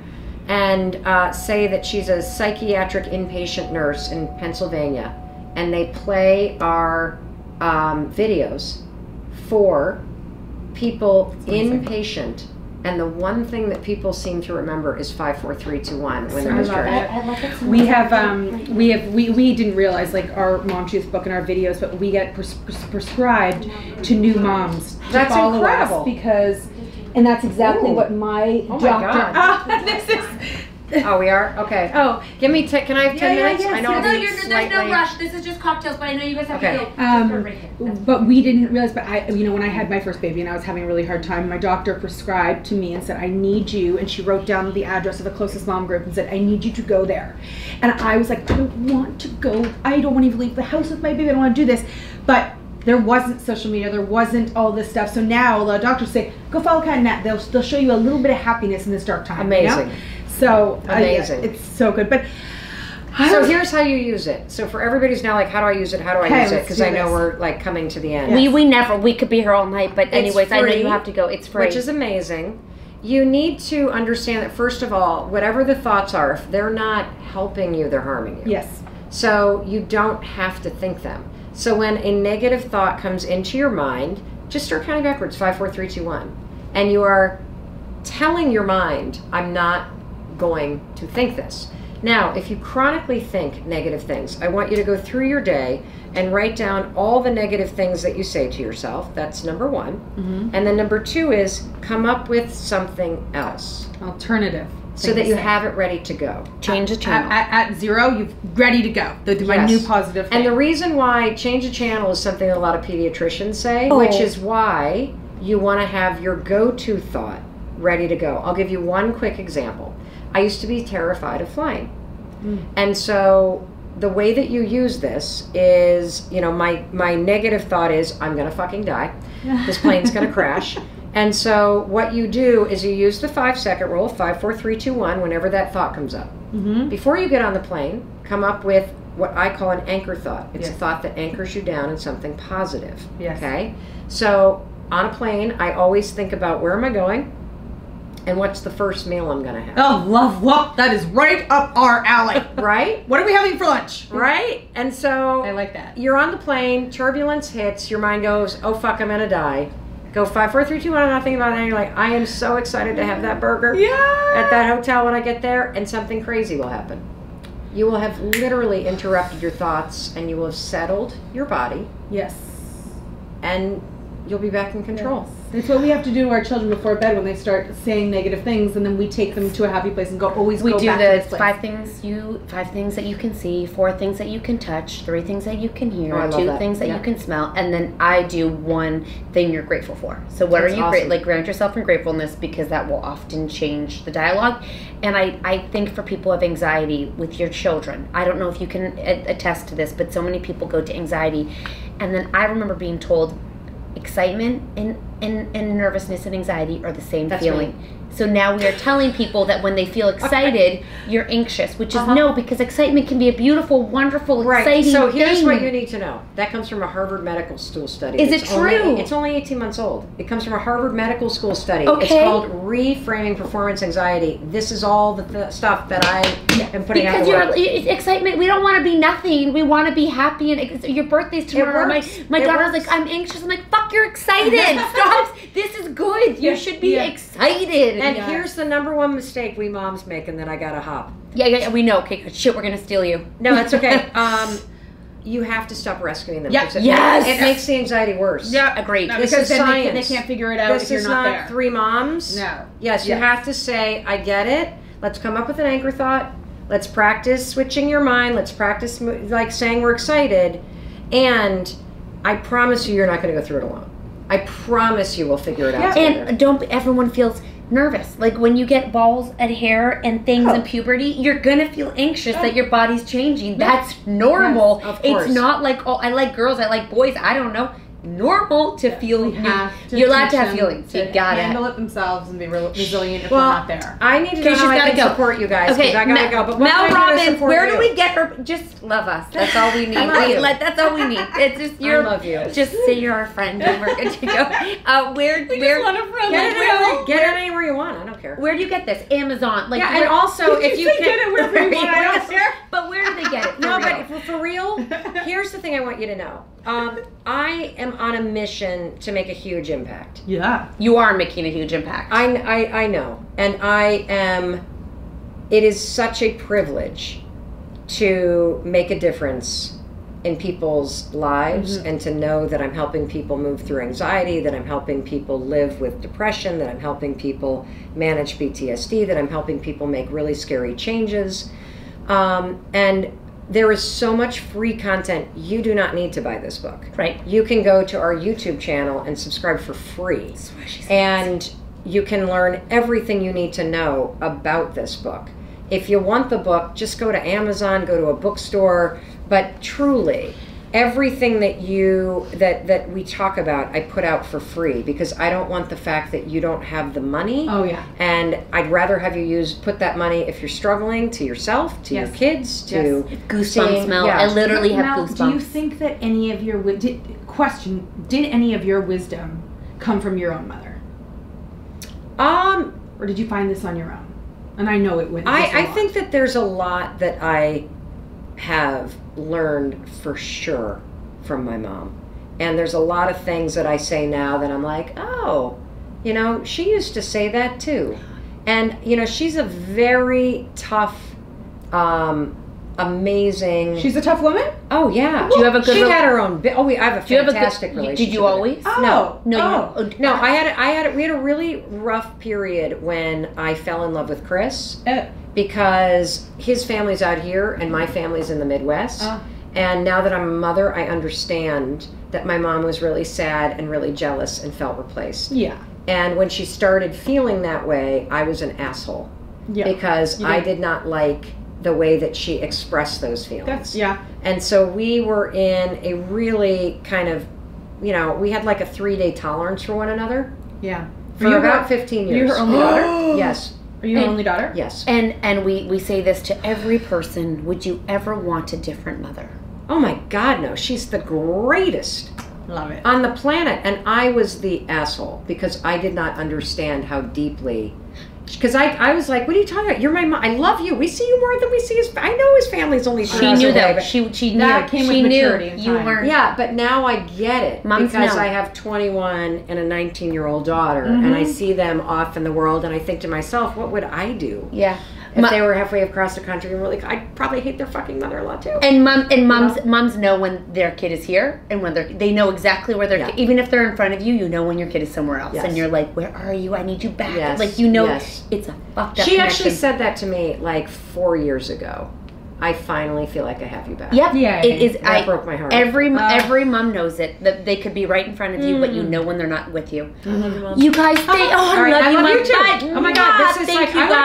and say that she's a psychiatric inpatient nurse in Pennsylvania, and they play our videos for people inpatient, and the one thing that people seem to remember is 5, 4, 3, 2, 1 when they're discharged. We didn't realize, like, our Mom Choose book and our videos, but we get prescribed to new moms to follow us because. And that's exactly what my doctor. God. This is. Oh, we are? Okay. Oh, give me. Can I have 10 minutes? Yes. I know. There's no rush. This is just cocktails, but I know you guys have to go. But we didn't realize. But when I had my first baby and I was having a really hard time, my doctor prescribed to me and said, "I need you." And she wrote down the address of the closest mom group and said, "I need you to go there." And I was like, "I don't want to go. I don't want to even leave the house with my baby. I don't want to do this." But there wasn't social media. There wasn't all this stuff. So now the doctors say, go follow Cat and Nat. They'll show you a little bit of happiness in this dark time. Amazing. You know? So amazing. It's so good. But so here's how you use it. So for everybody who's now like, how do I use it? How do I use it? Because I know we're like coming to the end. Yes. We could be here all night. But anyways, I know you have to go. It's free. Which is amazing. You need to understand that, first of all, whatever the thoughts are, if they're not helping you, they're harming you. Yes. So you don't have to think them. So when a negative thought comes into your mind, just start counting backwards, 5, 4, 3, 2, 1. And you are telling your mind, I'm not going to think this. Now, if you chronically think negative things, I want you to go through your day and write down all the negative things that you say to yourself. That's number 1. Mm-hmm. And then number 2 is come up with something else. Alternative. So that you have it ready to go. Change the channel. At 0, you're ready to go. My new positive thing. And the reason why change the channel is something that a lot of pediatricians say, which is why you want to have your go-to thought ready to go. I'll give you one quick example. I used to be terrified of flying. And so the way that you use this is, my negative thought is, I'm going to fucking die. This plane's going to crash. And so what you do is you use the 5-second rule, 5, 4, 3, 2, 1, whenever that thought comes up. Mm-hmm. Before you get on the plane, come up with what I call an anchor thought. It's a thought that anchors you down in something positive. Yes. Okay? So on a plane, I always think about where am I going and what's the first meal I'm going to have. Oh, love. That is right up our alley. Right? What are we having for lunch? Right? And so I like that. You're on the plane, turbulence hits, your mind goes, oh, fuck, I'm going to die. Go 5, 4, 3, 2, 1. I'm not thinking about it. And you're like, I am so excited to have that burger at that hotel when I get there, and something crazy will happen. You will have literally interrupted your thoughts, and you will have settled your body. Yes. And you'll be back in control. Yes. It's what we have to do to our children before bed when they start saying negative things, and then we take them to a happy place and go back to this place. 5 things that you can see, 4 things that you can touch, 3 things that you can hear, 2 things that you can smell, and then I do 1 thing you're grateful for. So what That's are you awesome. Like ground yourself in gratefulness, because that will often change the dialogue. And I think for people who have anxiety with your children, I don't know if you can attest to this, but so many people go to anxiety, and then I remember being told excitement and nervousness and anxiety are the same feeling. Me. So now we are telling people that when they feel excited, you're anxious, which is no, because excitement can be a beautiful, wonderful, exciting So here's thing. what you need to know. That comes from a Harvard Medical School study. Is it true? It's only 18 months old. It comes from a Harvard Medical School study. Okay. It's called Reframing Performance Anxiety. This is all the stuff that I am putting out there. Because excitement, we don't want to be nothing. We want to be happy. And your birthday's tomorrow. My daughter's like, I'm anxious. I'm like, fuck, you're excited. Stop. This is good. You should be excited. And here's the number 1 mistake we moms make, and then I gotta hop. Yeah, we know. Okay, shit, we're gonna steal you. No, that's okay. You have to stop rescuing them. Yes. It makes the anxiety worse. Yeah, agreed. No, this because is then science. They can't figure it out if you're not there. This is not 3 moms. No. Yes, you have to say, I get it. Let's come up with an anchor thought. Let's practice switching your mind. Let's practice like saying we're excited. And I promise you're not going to go through it alone. I promise you we'll figure it out together. And everyone feels nervous. Like when you get balls and hair and things in puberty, you're gonna feel anxious that your body's changing. That's normal. Yes, of course. It's not like, oh, I like girls, I like boys. I don't know. Normal to feel. You're allowed to have feelings. You gotta handle it themselves and be resilient if well, we're not there. I need to know how I can support you guys. Okay, I gotta go. But what Mel can I do to Robbins, support where you? do we get her? Just love us. That's all we need. That's all we need. It's just I love you. Just say you're our friend and we're good to go. Where just want a friend. Get it anywhere you want. I don't care. Where do you get this? Amazon. Like, yeah, and also if you can get it wherever you want, I don't care. But where do they get it? No, but for real, here's the thing I want you to know. I am on a mission to make a huge impact. Yeah. You are making a huge impact. I know. And I am, it is such a privilege to make a difference in people's lives and to know that I'm helping people move through anxiety, that I'm helping people live with depression, that I'm helping people manage PTSD, that I'm helping people make really scary changes. And there is so much free content. You do not need to buy this book. Right. You can go to our YouTube channel and subscribe for free. And you can learn everything you need to know about this book. If you want the book, just go to Amazon, go to a bookstore. But truly, everything that we talk about, I put out for free because I don't want the fact that you don't have the money. Oh yeah. And I'd rather have you put that money if you're struggling to yourself, to your kids, to goosebumps, Mel. Yeah. I literally have Mel, goosebumps. do you think that any of your did any of your wisdom come from your own mother? Or did you find this on your own? And I know it went. I think that there's a lot that I have learned for sure from my mom. And there's a lot of things that I say now that I'm like, oh, she used to say that too. And, she's a very tough, amazing. She's a tough woman? Oh, yeah. Do you have a good She had her own, I have a fantastic relationship. Did you always? No. No, we had a really rough period when I fell in love with Chris. Because his family's out here and my family's in the Midwest. And now that I'm a mother, I understand that my mom was really sad and really jealous and felt replaced. Yeah. And when she started feeling that way, I was an asshole. Yeah. Because I did not like the way that she expressed those feelings. And so we were in a really kind of, we had like a 3-day tolerance for one another. Yeah. For about 15 years. Are you her only daughter? Yes. Are you her only daughter? Yes. And we say this to every person. Would you ever want a different mother? Oh my God, no. She's the greatest. Love it. On the planet. And I was the asshole because I did not understand how deeply. Because I was like, what are you talking about? You're my mom. I love you. We see you more than we see his. I know his family's only 3 She knew away, that. but She knew. That came with maturity and you time. weren't. Yeah, but now I get it. Moms because know. I have 21 and a 19-year-old daughter. And I see them off in the world. And I think to myself, what would I do? Yeah. If they were halfway across the country and I'd probably hate their fucking mother-in-law too. And moms know when their kid is here and when they know exactly where their kid, even if they're in front of you, you know when your kid is somewhere else and you're like, where are you? I need you back. Yes. Like it's a fucked up She connection. actually said that to me like 4 years ago. I finally feel like I have you back. Yep. Yeah. It is. That broke my heart. Every mom knows it. That they could be right in front of you, but you know when they're not with you. I love you, Mom. You guys, I love you, you Mom. too. Oh my God, this is thank like, you I want